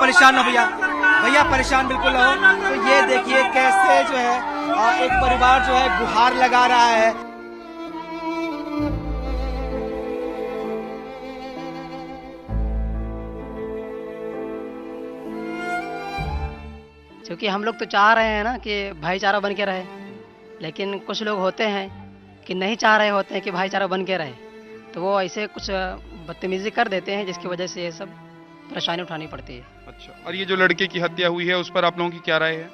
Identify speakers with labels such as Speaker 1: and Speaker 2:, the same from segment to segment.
Speaker 1: परेशान हो भैया, भैया परेशान बिल्कुल हो। तो ये देखिए कैसे जो है एक परिवार जो है गुहार लगा रहा है।
Speaker 2: क्योंकि हम लोग तो चाह रहे हैं ना कि भाईचारा बन के रहे, लेकिन कुछ लोग होते हैं कि नहीं चाह रहे होते हैं कि भाईचारा बन के रहे, तो वो ऐसे कुछ बदतमीजी कर देते हैं जिसकी वजह से ये सब परेशानी उठानी पड़ती है।
Speaker 3: अच्छा, और ये जो लड़के की हत्या हुई है उस पर आप लोगों की क्या राय है?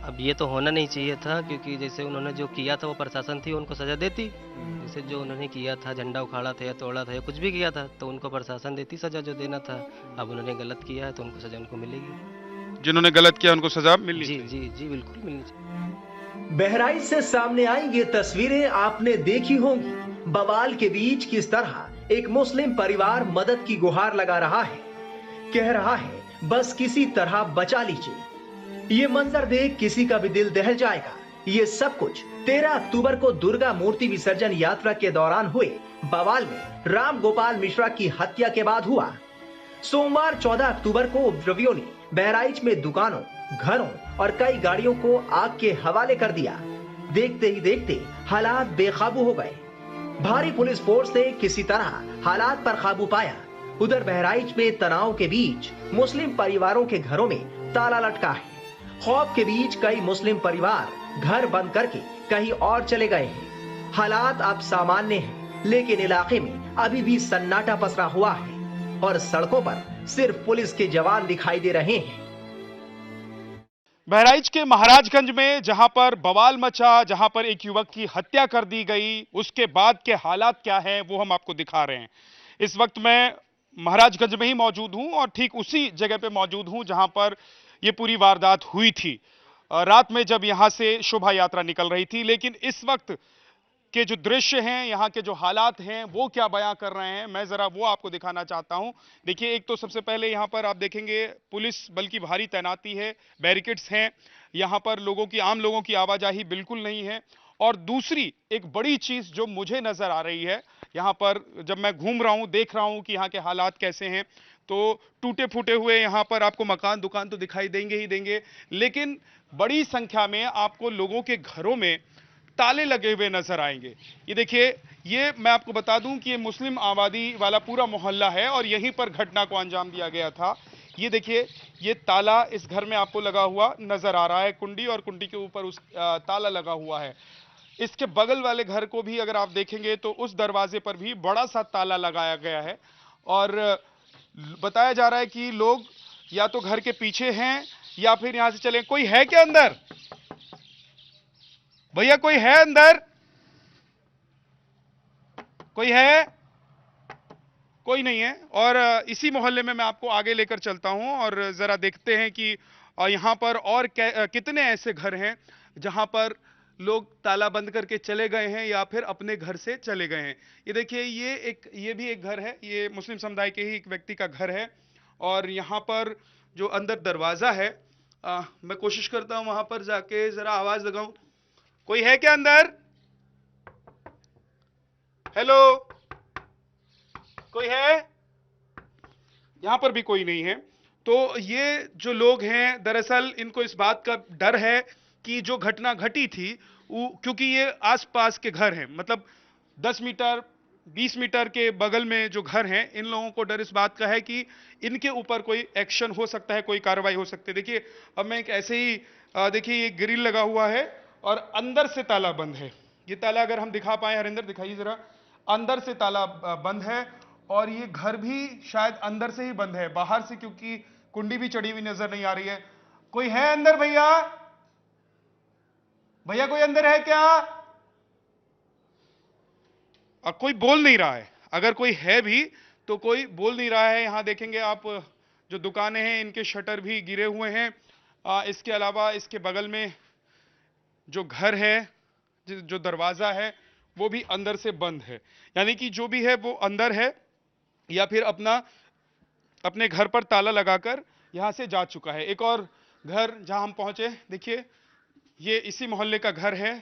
Speaker 4: अब ये तो होना नहीं चाहिए था, क्योंकि जैसे उन्होंने जो किया था वो प्रशासन थी उनको सजा देती। जैसे जो उन्होंने किया था, झंडा उखाड़ा था या तोड़ा था या कुछ भी किया था, तो उनको प्रशासन देती सजा जो देना था। अब उन्होंने गलत किया है तो उनको सजा उनको मिलेगी।
Speaker 3: जिन्होंने गलत किया उनको सजा मिलनी
Speaker 4: जी
Speaker 3: चाहिए।
Speaker 4: जी जी बिल्कुल मिलनी चाहिए।
Speaker 5: बहराइच से सामने आई ये तस्वीरें आपने देखी होंगी। बवाल के बीच किस तरह एक मुस्लिम परिवार मदद की गुहार लगा रहा है, कह रहा है बस किसी तरह बचा लीजिए। ये मंजर देख किसी का भी दिल दहल जाएगा। ये सब कुछ 13 अक्टूबर को दुर्गा मूर्ति विसर्जन यात्रा के दौरान हुए बवाल में राम गोपाल मिश्रा की हत्या के बाद हुआ। सोमवार 14 अक्टूबर को उपद्रवियों ने बहराइच में दुकानों, घरों और कई गाड़ियों को आग के हवाले कर दिया। देखते ही देखते हालात बेकाबू हो गए। भारी पुलिस फोर्स ने किसी तरह हालात पर काबू पाया। उधर बहराइच में तनाव के बीच मुस्लिम परिवारों के घरों में ताला लटका है। खौफ के बीच कई मुस्लिम परिवार घर बंद करके कहीं और चले गए हैं। हालात अब सामान्य हैं, लेकिन इलाके में अभी भी सन्नाटा पसरा हुआ है और सड़कों पर सिर्फ पुलिस के जवान दिखाई दे रहे हैं।
Speaker 3: बहराइच के महाराजगंज में जहां पर बवाल मचा, जहां पर एक युवक की हत्या कर दी गई, उसके बाद के हालात क्या हैं वो हम आपको दिखा रहे हैं। इस वक्त मैं महाराजगंज में ही मौजूद हूं और ठीक उसी जगह पे मौजूद हूं जहां पर ये पूरी वारदात हुई थी रात में, जब यहां से शोभा यात्रा निकल रही थी। लेकिन इस वक्त के जो दृश्य हैं, यहाँ के जो हालात हैं, वो क्या बयां कर रहे हैं, मैं जरा वो आपको दिखाना चाहता हूं। देखिए, एक तो सबसे पहले यहाँ पर आप देखेंगे पुलिस बल की भारी तैनाती है, बैरिकेड्स हैं, यहाँ पर आम लोगों की आवाजाही बिल्कुल नहीं है। और दूसरी एक बड़ी चीज जो मुझे नजर आ रही है, यहाँ पर जब मैं घूम रहा हूं, देख रहा हूं कि यहाँ के हालात कैसे हैं, तो टूटे फूटे हुए यहाँ पर आपको मकान दुकान तो दिखाई देंगे ही देंगे, लेकिन बड़ी संख्या में आपको लोगों के घरों में ताले लगे हुए नजर आएंगे। ये देखिए, ये मैं आपको बता दूं कि ये मुस्लिम आबादी वाला पूरा मोहल्ला है और यहीं पर घटना को अंजाम दिया गया था। ये देखिए, ये ताला इस घर में आपको लगा हुआ नजर आ रहा है, कुंडी, और कुंडी के ऊपर उस ताला लगा हुआ है। इसके बगल वाले घर को भी अगर आप देखेंगे तो उस दरवाजे पर भी बड़ा सा ताला लगाया गया है और बताया जा रहा है कि लोग या तो घर के पीछे हैं या फिर यहां से चले। कोई है क्या अंदर? भैया कोई है अंदर? कोई है? कोई नहीं है। और इसी मोहल्ले में मैं आपको आगे लेकर चलता हूं और जरा देखते हैं कि यहां पर और कितने ऐसे घर हैं जहां पर लोग ताला बंद करके चले गए हैं या फिर अपने घर से चले गए हैं। ये देखिए, ये भी एक घर है, ये मुस्लिम समुदाय के ही एक व्यक्ति का घर है और यहां पर जो अंदर दरवाजा है, मैं कोशिश करता हूं वहां पर जाके जरा आवाज लगाऊं। कोई है क्या अंदर? हेलो, कोई है? यहां पर भी कोई नहीं है। तो ये जो लोग हैं, दरअसल इनको इस बात का डर है कि जो घटना घटी थी, क्योंकि ये आसपास के घर हैं, मतलब 10 मीटर 20 मीटर के बगल में जो घर हैं, इन लोगों को डर इस बात का है कि इनके ऊपर कोई एक्शन हो सकता है, कोई कार्रवाई हो सकती है। देखिए, अब मैं एक ऐसे ही देखिए, ये ग्रिल लगा हुआ है और अंदर से ताला बंद है। ये ताला अगर हम दिखा पाए, हरिंदर दिखाइए जरा, अंदर से ताला बंद है और ये घर भी शायद अंदर से ही बंद है, बाहर से क्योंकि कुंडी भी चढ़ी हुई नजर नहीं आ रही है। कोई है अंदर? भैया, भैया कोई अंदर है क्या? कोई बोल नहीं रहा है। अगर कोई है भी तो कोई बोल नहीं रहा है। यहां देखेंगे आप, जो दुकानें हैं इनके शटर भी गिरे हुए हैं। इसके अलावा इसके बगल में जो घर है, जो दरवाजा है, वो भी अंदर से बंद है। यानी कि जो भी है वो अंदर है या फिर अपने घर पर ताला लगाकर यहां से जा चुका है। एक और घर जहां हम पहुंचे, देखिए, ये इसी मोहल्ले का घर है।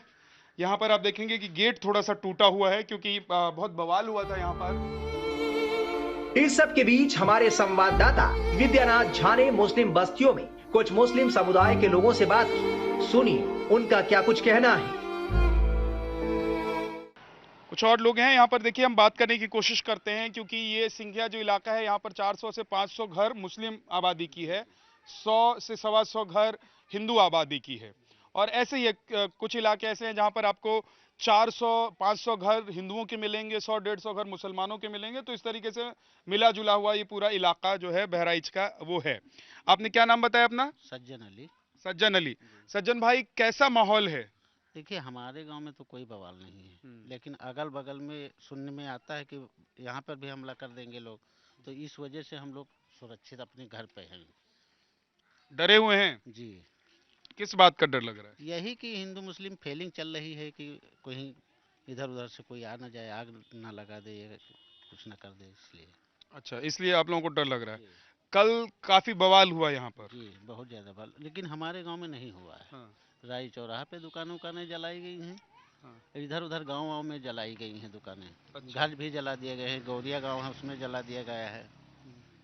Speaker 3: यहां पर आप देखेंगे कि गेट थोड़ा सा टूटा हुआ है क्योंकि बहुत बवाल हुआ था यहां पर।
Speaker 5: इस सब के बीच हमारे संवाददाता विद्यानाथ झा ने मुस्लिम बस्तियों में कुछ मुस्लिम समुदाय के लोगों से बात की। सुनिए उनका क्या कुछ कहना है।
Speaker 3: कुछ और लोग हैं यहाँ पर, देखिए हम बात करने की कोशिश करते हैं, क्योंकि ये सिंघिया जो इलाका है यहाँ पर 400 से 500 घर मुस्लिम आबादी की है, 100 से 125 घर हिंदू आबादी की है। और ऐसे ही कुछ इलाके ऐसे हैं जहाँ पर आपको 400-500 घर हिंदुओं के मिलेंगे, 100-150 घर मुसलमानों के मिलेंगे। तो इस तरीके से मिला जुला हुआ ये पूरा इलाका जो है बहराइच का वो है। आपने क्या नाम बताया अपना?
Speaker 6: सज्जन अली।
Speaker 3: सज्जन अली। सज्जन भाई, कैसा माहौल है?
Speaker 6: देखिए हमारे गांव में तो कोई बवाल नहीं है, लेकिन अगल बगल में सुनने में आता है कि यहाँ पर भी हमला कर देंगे लोग, तो इस वजह से हम लोग सुरक्षित अपने घर पे हैं।
Speaker 3: डरे हुए हैं?
Speaker 6: जी।
Speaker 3: किस बात का डर लग रहा है?
Speaker 6: यही कि हिंदू मुस्लिम फीलिंग चल रही है कि कहीं इधर उधर से कोई आ ना जाए, आग ना लगा दे, कुछ ना कर दे, इसलिए।
Speaker 3: अच्छा, इसलिए आप लोगों को डर लग रहा है। कल काफी बवाल हुआ यहाँ पर।
Speaker 6: जी, बहुत ज्यादा बवाल, लेकिन हमारे गांव में नहीं हुआ है।
Speaker 3: हाँ।
Speaker 6: राई चौराहा पे दुकानें उकानें जलाई गई हैं।
Speaker 3: हाँ।
Speaker 6: इधर उधर गांव में जलाई गई हैं दुकानें।
Speaker 3: अच्छा।
Speaker 6: घर भी जला दिए गए हैं, गौरिया गांव है उसमें जला दिया गया है।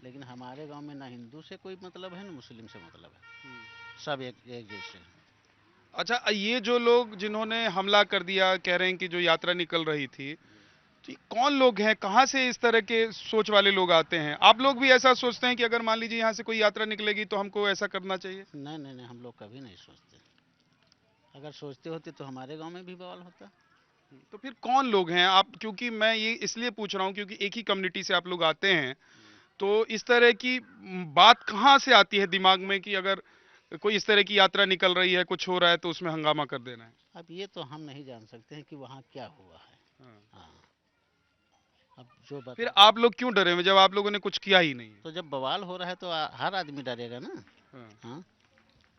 Speaker 6: लेकिन हमारे गांव में ना हिंदू से कोई मतलब है ना मुस्लिम से मतलब है, सब एक जैसे हैं।
Speaker 3: अच्छा, ये जो लोग जिन्होंने हमला कर दिया, कह रहे हैं कि जो यात्रा निकल रही थी, तो ये कौन लोग हैं? कहाँ से इस तरह के सोच वाले लोग आते हैं? आप लोग भी ऐसा सोचते हैं कि अगर मान लीजिए यहाँ से कोई यात्रा निकलेगी तो हमको ऐसा करना चाहिए?
Speaker 6: नहीं नहीं नहीं, हम लोग कभी नहीं सोचते। अगर सोचते होते तो हमारे गांव में भी बवाल होता।
Speaker 3: तो फिर कौन लोग हैं आप? क्योंकि मैं ये इसलिए पूछ रहा हूँ क्योंकि एक ही कम्युनिटी से आप लोग आते हैं, तो इस तरह की बात कहाँ से आती है दिमाग में कि अगर कोई इस तरह की यात्रा निकल रही है, कुछ हो रहा है तो उसमें हंगामा कर देना है?
Speaker 6: अब ये तो हम नहीं जान सकते हैं कि वहाँ क्या हुआ है। हाँ। अब जो
Speaker 3: फिर
Speaker 6: बता,
Speaker 3: आप लोग क्यों डरे हुए जब आप लोगों ने कुछ किया ही नहीं है?
Speaker 6: तो जब बवाल हो रहा है तो हर आदमी डरेगा ना।
Speaker 3: हाँ।
Speaker 6: हाँ।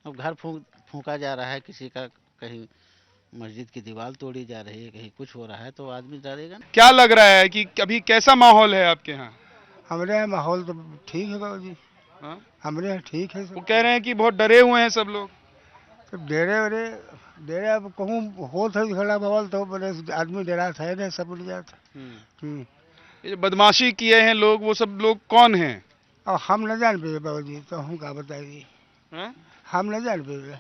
Speaker 6: अब घर फूंका जा रहा है किसी का, कहीं मस्जिद की दीवार तोड़ी जा रही है, कहीं कुछ हो रहा है, तो आदमी डरेगा ना।
Speaker 3: क्या लग रहा है कि अभी कैसा माहौल है आपके यहाँ?
Speaker 7: हमारे यहाँ माहौल तो ठीक है बाबू जी,
Speaker 3: हाँ?
Speaker 7: हमारे यहाँ ठीक है
Speaker 3: वो
Speaker 7: सब।
Speaker 3: कह रहे हैं कि बहुत डरे हुए हैं सब लोग।
Speaker 7: तो डेरे अब कहूँ हो था खड़ा बवाल तो बड़े आदमी डरा था ना, सब उड़ जाता।
Speaker 3: ये जो बदमाशी किए हैं लोग, वो सब लोग कौन हैं?
Speaker 7: और हम न जान पे बाबू जी, तो हम क्या बताइए,
Speaker 3: हैं?
Speaker 7: हम न जान पे।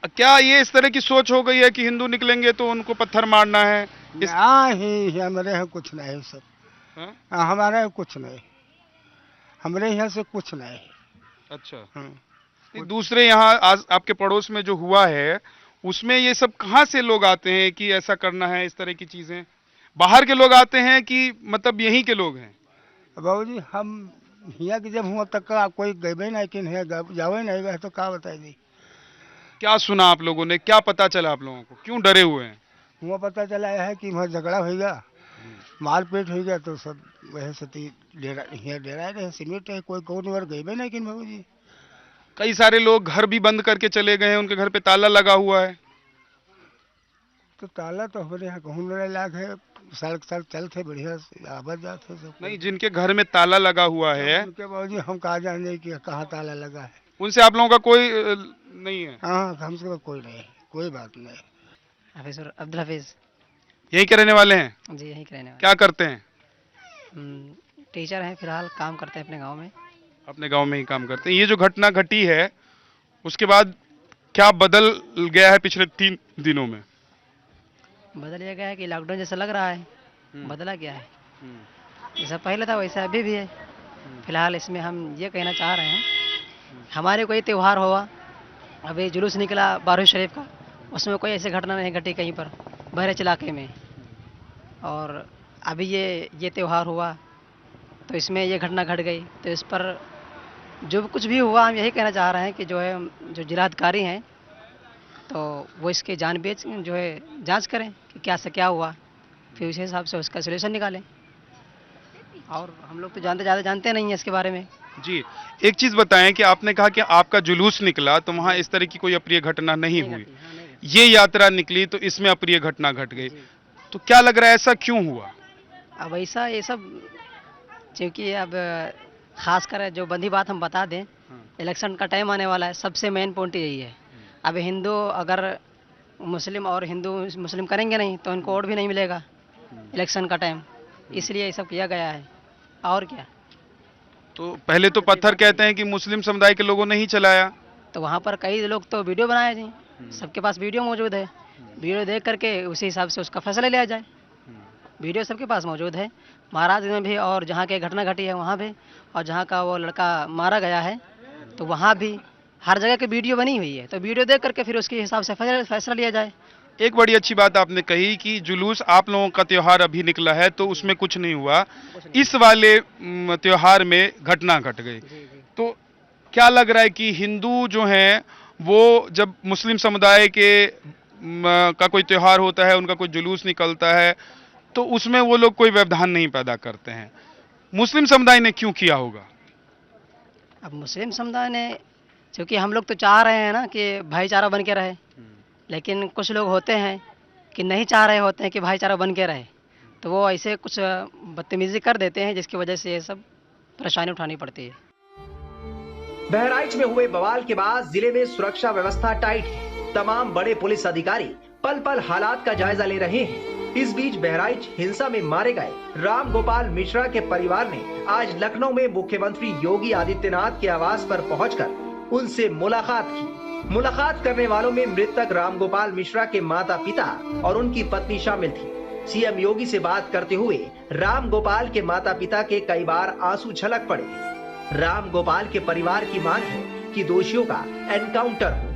Speaker 3: क्या ये इस तरह की सोच हो गई है कि हिंदू निकलेंगे तो उनको पत्थर मारना है?
Speaker 7: ही हमारे यहाँ कुछ नहीं सब।
Speaker 3: हाँ?
Speaker 7: हमारे यहाँ कुछ नहीं, हमारे यहाँ से कुछ नहीं।
Speaker 3: अच्छा।
Speaker 7: हाँ।
Speaker 3: नहीं, दूसरे यहाँ आपके पड़ोस में जो हुआ है उसमें ये सब कहाँ से लोग आते हैं कि ऐसा करना है, इस तरह की चीजें? बाहर के लोग आते हैं कि मतलब यहीं के लोग हैं?
Speaker 7: बाबू जी हम यहाँ के जब हुआ तक का कोई गए नहीं, कि जावे नहीं गए, तो क्या बताइए।
Speaker 3: क्या सुना आप लोगों ने? क्या पता चला आप लोगों को? क्यों डरे हुए हैं?
Speaker 7: हुआ पता चला है कि वहाँ झगड़ा हो गया, मारपीट हो गया, तो सब वह सती डेरा रहे सीमेंट है, कोई कौन बार गए नहीं। कि बाबू जी
Speaker 3: कई सारे लोग घर भी बंद करके चले गए हैं, उनके घर पे ताला लगा हुआ है।
Speaker 7: तो ताला तो हमारे यहाँ कहूँ लाख है, सड़क चलते बढ़िया आवाज जाते सब।
Speaker 3: नहीं, जिनके घर में ताला लगा हुआ है
Speaker 7: उनके बाबू जी हम कहा जाने कि कहाँ ताला लगा है,
Speaker 3: उनसे आप लोगों का कोई नहीं है?
Speaker 7: हाँ हमसे तो कोई नहीं, कोई बात नहीं।
Speaker 2: हाफिज अब्दुल हाफिज।
Speaker 3: यही के रहने वाले हैं?
Speaker 2: जी यहीं के रहने वाले।
Speaker 3: क्या करते हैं?
Speaker 2: टीचर हैं, फिलहाल काम करते हैं अपने गांव में।
Speaker 3: अपने गांव में ही काम करते हैं। ये जो घटना घटी है उसके बाद क्या बदल गया है पिछले 3 दिनों में?
Speaker 2: बदल ये गया है कि लॉकडाउन जैसा लग रहा है, बदला गया है। जैसा पहले था वैसा अभी भी है। फिलहाल इसमें हम ये कहना चाह रहे हैं, हमारे कोई त्यौहार हुआ, अभी जुलूस निकला 12 शरीफ का, उसमें कोई ऐसी घटना नहीं घटी कहीं पर बहराइच इलाके में। और अभी ये त्यौहार हुआ तो इसमें ये घटना घट गई, तो इस पर जो कुछ भी हुआ हम यही कहना चाह रहे हैं कि जो है जो जिलाधिकारी हैं तो वो इसके जानबूझ जो है जांच करें कि क्या से क्या हुआ, फिर उस हिसाब से उसका सोल्यूशन निकालें। और हम लोग तो ज़्यादा जानते नहीं हैं इसके बारे में।
Speaker 3: जी, एक चीज बताएं कि आपने कहा कि आपका जुलूस निकला तो वहां इस तरह की कोई अप्रिय घटना नहीं हुई, ये यात्रा निकली तो इसमें अप्रिय घटना घट गई, तो क्या लग रहा है ऐसा क्यों हुआ?
Speaker 2: अब ऐसा ये सब क्योंकि अब खास कर जो बंदी बात हम बता दें, इलेक्शन का टाइम आने वाला है, सबसे मेन पॉइंट यही है। अब हिंदू अगर मुस्लिम और हिंदू मुस्लिम करेंगे नहीं तो इनको वोट भी नहीं मिलेगा इलेक्शन का टाइम, इसलिए ये सब किया गया है। और क्या?
Speaker 3: तो पहले तो पत्थर कहते हैं कि मुस्लिम समुदाय के लोगों ने ही चलाया।
Speaker 2: तो वहाँ पर कई लोग तो वीडियो बनाए जी, सबके पास वीडियो मौजूद है, वीडियो देख करके उसी हिसाब से उसका फैसला लिया जाए। वीडियो सबके पास मौजूद है, महाराज में भी, और जहाँ की घटना घटी है वहाँ भी, और जहाँ का वो लड़का मारा गया है तो वहाँ भी, हर जगह की वीडियो बनी हुई है। तो वीडियो देख करके फिर उसके हिसाब से फैसला लिया जाए।
Speaker 3: एक बड़ी अच्छी बात आपने कही कि जुलूस आप लोगों का त्योहार अभी निकला है तो उसमें कुछ नहीं हुआ, इस वाले त्योहार में घटना घट गई। तो क्या लग रहा है कि हिंदू जो हैं वो जब मुस्लिम समुदाय के का कोई त्योहार होता है, उनका कोई जुलूस निकलता है, तो उसमें वो लोग कोई व्यवधान नहीं पैदा करते हैं। मुस्लिम समुदाय ने क्यों किया होगा?
Speaker 2: अब मुस्लिम समुदाय ने, क्योंकि हम लोग तो चाह रहे हैं ना कि भाईचारा बन के रहे, लेकिन कुछ लोग होते हैं कि नहीं चाह रहे होते हैं कि भाईचारा बन के रहे, तो वो ऐसे कुछ बदतमीजी कर देते हैं जिसकी वजह से ये सब परेशानी उठानी पड़ती है।
Speaker 5: बहराइच में हुए बवाल के बाद जिले में सुरक्षा व्यवस्था टाइट है। तमाम बड़े पुलिस अधिकारी पल पल हालात का जायजा ले रहे हैं। इस बीच बहराइच हिंसा में मारे गए राम गोपाल मिश्रा के परिवार ने आज लखनऊ में मुख्यमंत्री योगी आदित्यनाथ के आवास पर पहुंचकर उनसे मुलाकात की। मुलाकात करने वालों में मृतक राम गोपाल मिश्रा के माता पिता और उनकी पत्नी शामिल थी। सीएम योगी से बात करते हुए राम गोपाल के माता पिता के कई बार आंसू झलक पड़े। राम गोपाल के परिवार की मांग है कि दोषियों का एनकाउंटर हो।